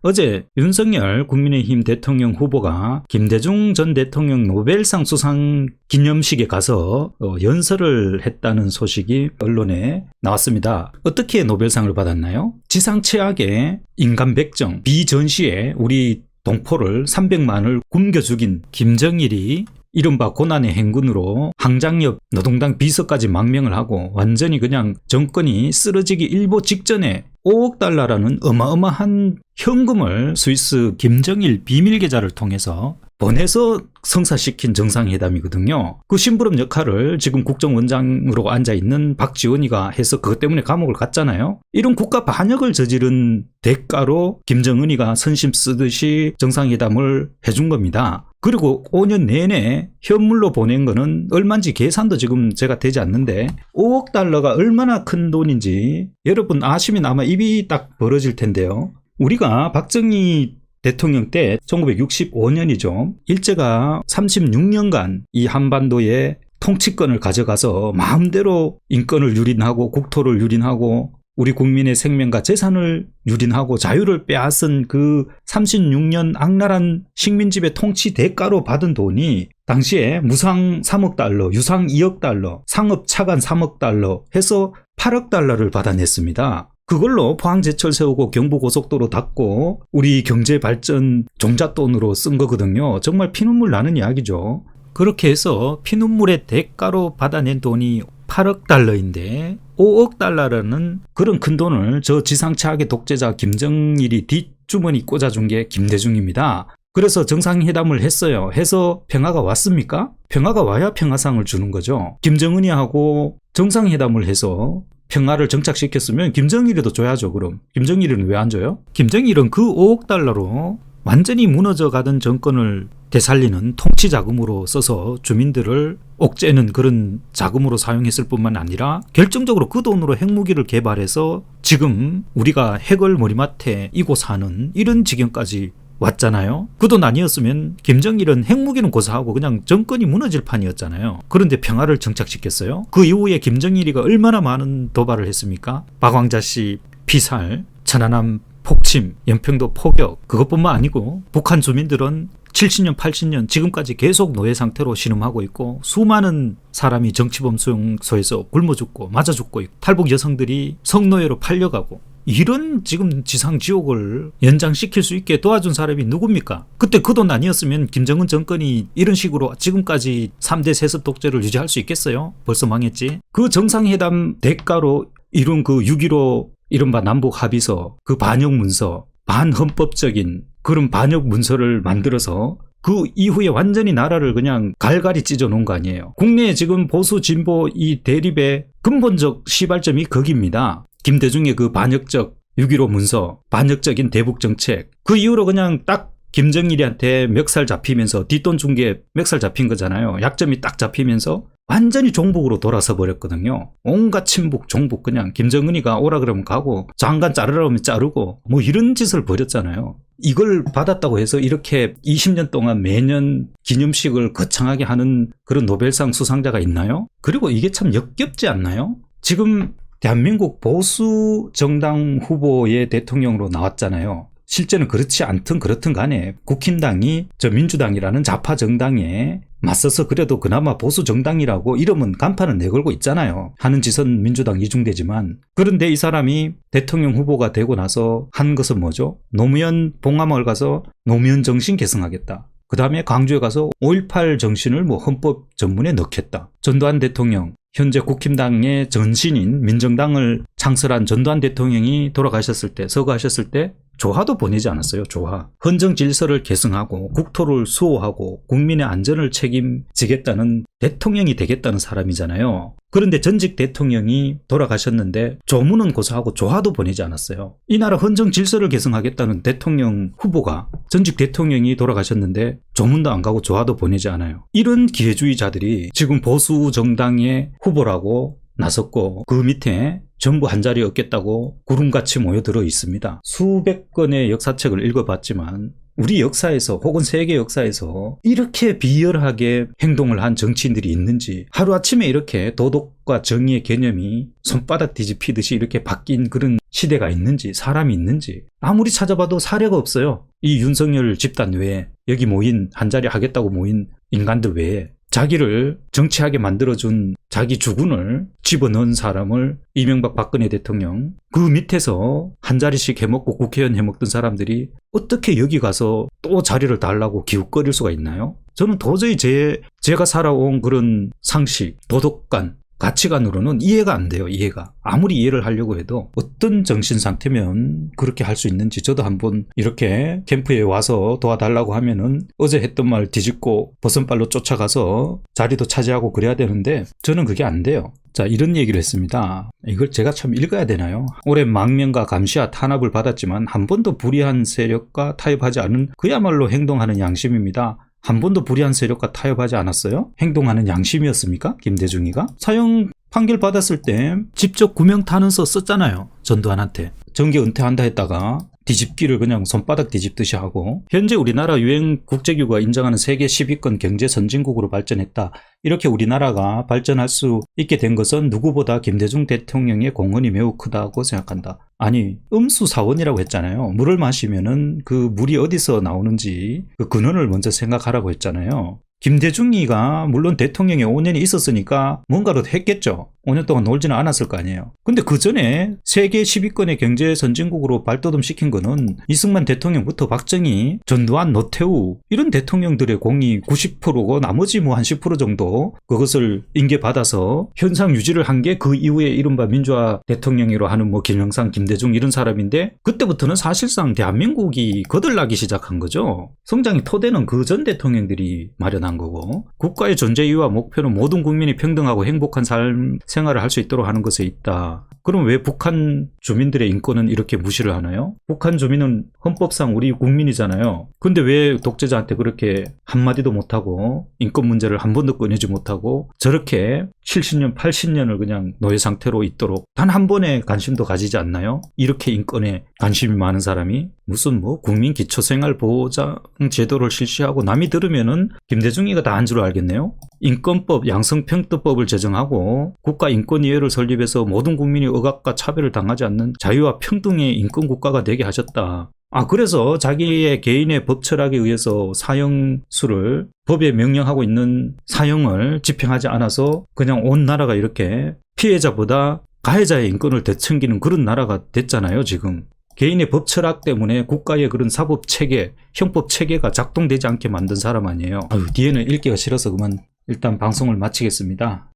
어제 윤석열 국민의힘 대통령 후보가 김대중 전 대통령 노벨상 수상 기념식에 가서 연설을 했다는 소식이 언론에 나왔습니다. 어떻게 노벨상을 받았나요? 지상 최악의 인간 백정 비전시에 우리 동포를 300만을 굶겨 죽인 김정일이 이른바 고난의 행군으로 항장역 노동당 비서까지 망명을 하고 완전히 그냥 정권이 쓰러지기 일보 직전에 5억 달러라는 어마어마한 현금을 스위스 김정일 비밀 계좌를 통해서 보내서 성사시킨 정상회담이거든요. 그 심부름 역할을 지금 국정원장으로 앉아있는 박지원이가 해서 그것 때문에 감옥을 갔잖아요. 이런 국가 반역을 저지른 대가로 김정은이가 선심 쓰듯이 정상회담을 해준 겁니다. 그리고 5년 내내 현물로 보낸 거는 얼마인지 계산도 지금 제가 되지 않는데 5억 달러가 얼마나 큰 돈인지 여러분 아시면 아마 입이 딱 벌어질 텐데요. 우리가 박정희 대통령 때 1965년이죠. 일제가 36년간 이 한반도의 통치권을 가져가서 마음대로 인권을 유린하고 국토를 유린하고 우리 국민의 생명과 재산을 유린하고 자유를 빼앗은 그 36년 악랄한 식민지배 통치 대가로 받은 돈이 당시에 무상 3억 달러, 유상 2억 달러, 상업 차관 3억 달러 해서 8억 달러를 받아냈습니다. 그걸로 포항제철 세우고 경부고속도로 닫고 우리 경제 발전 종잣돈으로 쓴 거거든요. 정말 피눈물 나는 이야기죠. 그렇게 해서 피눈물의 대가로 받아낸 돈이 8억 달러인데 5억 달러라는 그런 큰 돈을 저 지상차악의 독재자 김정일이 뒷주머니 꽂아준 게 김대중입니다. 그래서 정상회담을 했어요. 해서 평화가 왔습니까? 평화가 와야 평화상을 주는 거죠. 김정은이하고 정상회담을 해서 평화를 정착시켰으면 김정일이도 줘야죠. 그럼 김정일은 왜 안 줘요? 김정일은 그 5억 달러로 완전히 무너져 가던 정권을 되살리는 통치 자금으로 써서 주민들을 옥죄는 그런 자금으로 사용했을 뿐만 아니라 결정적으로 그 돈으로 핵무기를 개발해서 지금 우리가 핵을 머리맡에 이고 사는 이런 지경까지 왔잖아요. 그 돈 아니었으면 김정일은 핵무기는 고사하고 그냥 정권이 무너질 판이었잖아요. 그런데 평화를 정착시켰어요. 그 이후에 김정일이가 얼마나 많은 도발을 했습니까? 박왕자씨 피살, 천안함 폭침, 연평도 포격, 그것뿐만 아니고 북한 주민들은 70년, 80년 지금까지 계속 노예 상태로 신음하고 있고 수많은 사람이 정치범 수용소에서 굶어 죽고 맞아 죽고 있고 탈북 여성들이 성노예로 팔려가고 이런 지금 지상지옥을 연장시킬 수 있게 도와준 사람이 누굽니까? 그때 그 돈 아니었으면 김정은 정권이 이런 식으로 지금까지 3대 세습 독재를 유지할 수 있겠어요? 벌써 망했지. 그 정상회담 대가로 이룬 그 6.15 이른바 남북 합의서, 그 반역 문서, 반헌법적인 그런 반역 문서를 만들어서 그 이후에 완전히 나라를 그냥 갈갈이 찢어 놓은 거 아니에요. 국내에 지금 보수 진보 이 대립의 근본적 시발점이 거기입니다. 김대중의 그 반역적 6.15 문서, 반역적인 대북 정책, 그 이후로 그냥 딱 김정일이한테 멱살 잡히면서 뒷돈 준 게 멱살 잡힌 거잖아요. 약점이 딱 잡히면서 완전히 종북으로 돌아서 버렸거든요. 온갖 친북, 종북 그냥 김정은이가 오라 그러면 가고 장관 자르라 하면 자르고 뭐 이런 짓을 벌였잖아요. 이걸 받았다고 해서 이렇게 20년 동안 매년 기념식을 거창하게 하는 그런 노벨상 수상자가 있나요? 그리고 이게 참 역겹지 않나요? 지금 대한민국 보수 정당 후보의 대통령으로 나왔잖아요. 실제는 그렇지 않든 그렇든 간에 국힘당이 저 민주당이라는 좌파 정당에 맞서서 그래도 그나마 보수 정당이라고 이름은 간판은 내걸고 있잖아요. 하는 짓은 민주당 이중대지만. 그런데 이 사람이 대통령 후보가 되고 나서 한 것은 뭐죠? 노무현 봉화마을 가서 노무현 정신 계승하겠다. 그 다음에 광주에 가서 5.18 정신을 뭐 헌법 전문에 넣겠다. 전두환 대통령, 현재 국힘당의 전신인 민정당을 창설한 전두환 대통령이 돌아가셨을 때, 서거하셨을 때 조화도 보내지 않았어요. 조화. 헌정 질서를 계승하고 국토를 수호하고 국민의 안전을 책임지겠다는 대통령이 되겠다는 사람이잖아요. 그런데 전직 대통령이 돌아가셨는데 조문은 고사하고 조화도 보내지 않았어요. 이 나라 헌정 질서를 계승하겠다는 대통령 후보가 전직 대통령이 돌아가셨는데 조문도 안 가고 조화도 보내지 않아요. 이런 기회주의자들이 지금 보수 정당의 후보라고 나섰고 그 밑에 전부 한자리 얻겠다고 구름같이 모여들어 있습니다. 수백 건의 역사책을 읽어봤지만 우리 역사에서 혹은 세계 역사에서 이렇게 비열하게 행동을 한 정치인들이 있는지, 하루아침에 이렇게 도덕과 정의의 개념이 손바닥 뒤집히듯이 이렇게 바뀐 그런 시대가 있는지, 사람이 있는지 아무리 찾아봐도 사례가 없어요. 이 윤석열 집단 외에, 여기 모인 한자리 하겠다고 모인 인간들 외에 자기를 정치하게 만들어준 자기 주군을 집어넣은 사람을, 이명박 박근혜 대통령, 그 밑에서 한 자리씩 해먹고 국회의원 해먹던 사람들이 어떻게 여기 가서 또 자리를 달라고 기웃거릴 수가 있나요? 저는 도저히 제가 살아온 그런 상식, 도덕관, 가치관으로는 이해가 안 돼요. 이해가. 아무리 이해를 하려고 해도 어떤 정신 상태면 그렇게 할 수 있는지, 저도 한번 이렇게 캠프에 와서 도와달라고 하면은 어제 했던 말 뒤집고 버선발로 쫓아가서 자리도 차지하고 그래야 되는데 저는 그게 안 돼요. 자, 이런 얘기를 했습니다. 이걸 제가 참 읽어야 되나요? 올해 망명과 감시와 탄압을 받았지만 한 번도 불의한 세력과 타협하지 않은 그야말로 행동하는 양심입니다. 한 번도 불의한 세력과 타협하지 않았어요? 행동하는 양심이었습니까? 김대중이가? 사형 판결 받았을 때 직접 구명탄원서 썼잖아요. 전두환한테. 정계 은퇴한다 했다가 뒤집기를 그냥 손바닥 뒤집듯이 하고, 현재 우리나라 유엔 국제기구가 인정하는 세계 10위권 경제 선진국으로 발전했다. 이렇게 우리나라가 발전할 수 있게 된 것은 누구보다 김대중 대통령의 공헌이 매우 크다고 생각한다. 아니, 음수사원이라고 했잖아요. 물을 마시면은 그 물이 어디서 나오는지 그 근원을 먼저 생각하라고 했잖아요. 김대중이가 물론 대통령이 5년이 있었으니까 뭔가를 했겠죠. 5년 동안 놀지는 않았을 거 아니에요. 근데 그 전에 세계 10위권의 경제 선진국으로 발돋움 시킨 거는 이승만 대통령부터 박정희, 전두환, 노태우 이런 대통령들의 공이 90%고 나머지 뭐 한 10% 정도 그것을 인계받아서 현상 유지를 한 게 그 이후에 이른바 민주화 대통령이로 하는 뭐 김영삼, 김대중 이런 사람인데, 그때부터는 사실상 대한민국이 거들나기 시작한 거죠. 성장의 토대는 그 전 대통령들이 마련한 거고, 국가의 존재 이유와 목표는 모든 국민이 평등하고 행복한 삶 생활을 할 수 있도록 하는 것에 있다. 그럼 왜 북한 주민들의 인권은 이렇게 무시를 하나요? 북한 주민은 헌법상 우리 국민이잖아요. 근데 왜 독재자한테 그렇게 한마디도 못하고 인권 문제를 한 번도 꺼내지 못하고 저렇게 70년, 80년을 그냥 노예 상태로 있도록 단 한 번의 관심도 가지지 않나요? 이렇게 인권에 관심이 많은 사람이 무슨 뭐 국민 기초생활보장 제도를 실시하고, 남이 들으면은 김대중이가 다 한 줄 알겠네요. 인권법, 양성평등법을 제정하고 국가인권위원회를 설립해서 모든 국민이 억압과 차별을 당하지 않는 자유와 평등의 인권국가가 되게 하셨다. 그래서 자기의 개인의 법 철학에 의해서 사형수를, 법에 명령하고 있는 사형을 집행하지 않아서 그냥 온 나라가 이렇게 피해자보다 가해자의 인권을 되찾기는 그런 나라가 됐잖아요, 지금. 개인의 법 철학 때문에 국가의 그런 사법 체계, 형법 체계가 작동되지 않게 만든 사람 아니에요. 뒤에는 읽기가 싫어서 그만 일단 방송을 마치겠습니다.